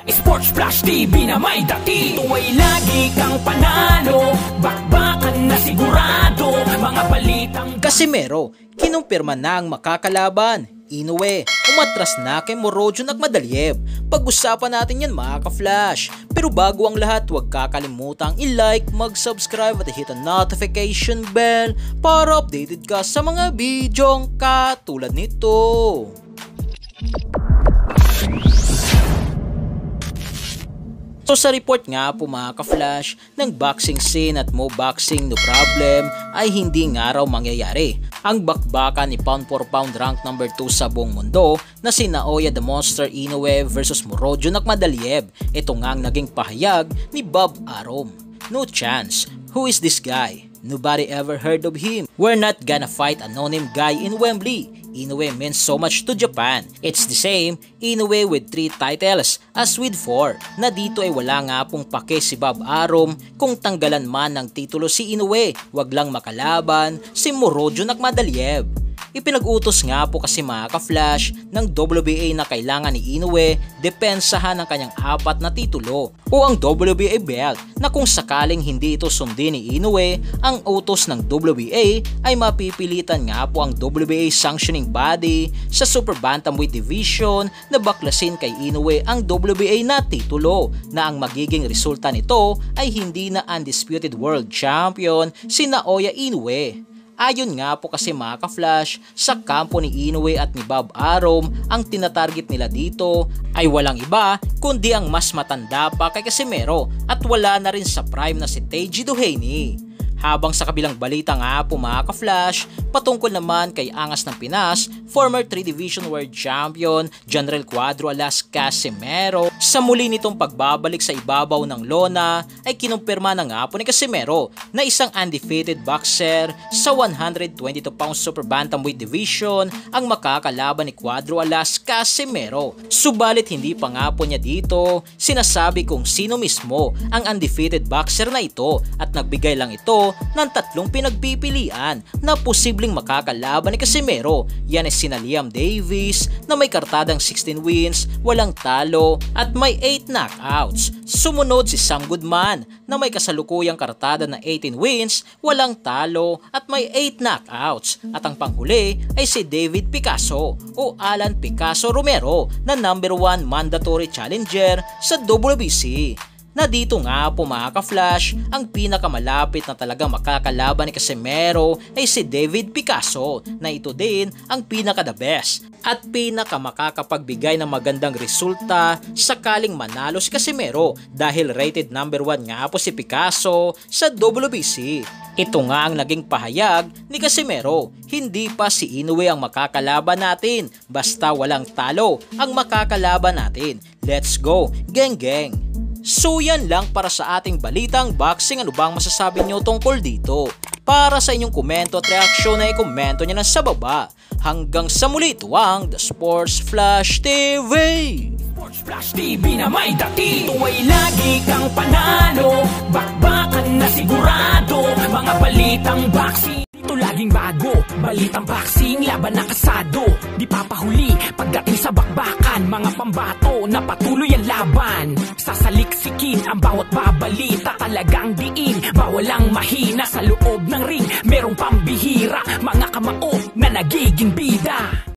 Sports Flash TV na may dati. Ito ay lagi kang panalo, bakbakan na sigurado, mga balitang Casimero, kinumpirma na ang makakalaban. Inoue, umatras na kay Morojo Nagmadaliev. Pag-usapan natin yan mga ka-flash. Pero bago ang lahat, huwag kakalimutang i-like, mag-subscribe at hit ang notification bell para updated ka sa mga bidyong katulad nito. So sa report nga po mga ka-flash ng boxing scene at Mo Boxing No Problem ay hindi nga raw mangyayari ang bakbakan ni pound for pound rank number 2 sa buong mundo na si Naoya the Monster Inoue versus Morojo Nagmadaliev. Ito nga ang naging pahayag ni Bob Arum. No chance. Who is this guy? Nobody ever heard of him. We're not gonna fight a no-name guy in Wembley. Inoue means so much to Japan. It's the same Inoue with 3 titles as with 4. Na dito ay wala nga pong pake si Bob Arum kung tanggalan man ng titulo si Inoue. Wag lang makalaban si Morojo Nagmadaliev. Ipinag-utos nga po kasi mga ka-flash ng WBA na kailangan ni Inoue depensahan ang kanyang 4 na titulo o ang WBA belt na kung sakaling hindi ito sundin ni Inoue, ang utos ng WBA ay mapipilitan nga po ang WBA sanctioning body sa Super Bantamweight Division na baklasin kay Inoue ang WBA na titulo na ang magiging resulta nito ay hindi na undisputed world champion si Naoya Inoue. Ayon nga po kasi mga ka-flash, sa kampo ni Inoue at ni Bob Arum, ang tinatarget nila dito ay walang iba kundi ang mas matanda pa kay Casimero at wala na rin sa prime na si Taiji Doheny. Habang sa kabilang balita nga po mga ka-flash, patungkol naman kay Angas ng Pinas, former 3 Division World Champion General Cuadro Alas Casimero, sa muli nitong pagbabalik sa ibabaw ng lona ay kinumpirma na nga po ni Casimero na isang undefeated boxer sa 122 pounds Super Bantamweight Division ang makakalaban ni Cuadro Alas Casimero. Subalit hindi pa nga po niya dito sinasabi kung sino mismo ang undefeated boxer na ito at nagbigay lang ito ng 3 pinagpipilian na posibleng makakalaban ni Casimero. Yan ay sina Liam Davis na may kartadang 16 wins, walang talo at may 8 knockouts. Sumunod si Sam Goodman na may kasalukuyang kartada na 18 wins, walang talo at may 8 knockouts. At ang panghuli ay si David Picasso o Alan Picasso Romero na number 1 mandatory challenger sa WBC. Na dito nga po mga ka-flash, ang pinakamalapit na talaga makakalaban ni Casimero ay si David Picasso na ito din ang pinaka-the best at pinaka-makakapagbigay ng magandang resulta sakaling manalo si Casimero dahil rated number 1 nga po si Picasso sa WBC. Ito nga ang naging pahayag ni Casimero, hindi pa si Inoue ang makakalaban natin, basta walang talo ang makakalaban natin. Let's go, gang gang! So yan lang para sa ating balitang boxing. Ano bang masasabi nyo tungkol dito? Para sa inyong komento at reaksyon ay komento nyo na sa baba. Hanggang sa muli, ito ang The Sports Flash TV. Sports Flash TV na may dati. Ito ay lagi kang panalo, bakbakan na sigurado, mga balitang boxing. Ito laging bago, balitang boxing, laban na kasado. Di papahuli pagdating sa bakbakan, mga pambato na patuloy ang laban. Sasaliksikin ang bawat babalita, talagang diin, bawal ang mahina sa loob ng ring. Merong pambihira, mga kamao na nagiging bida.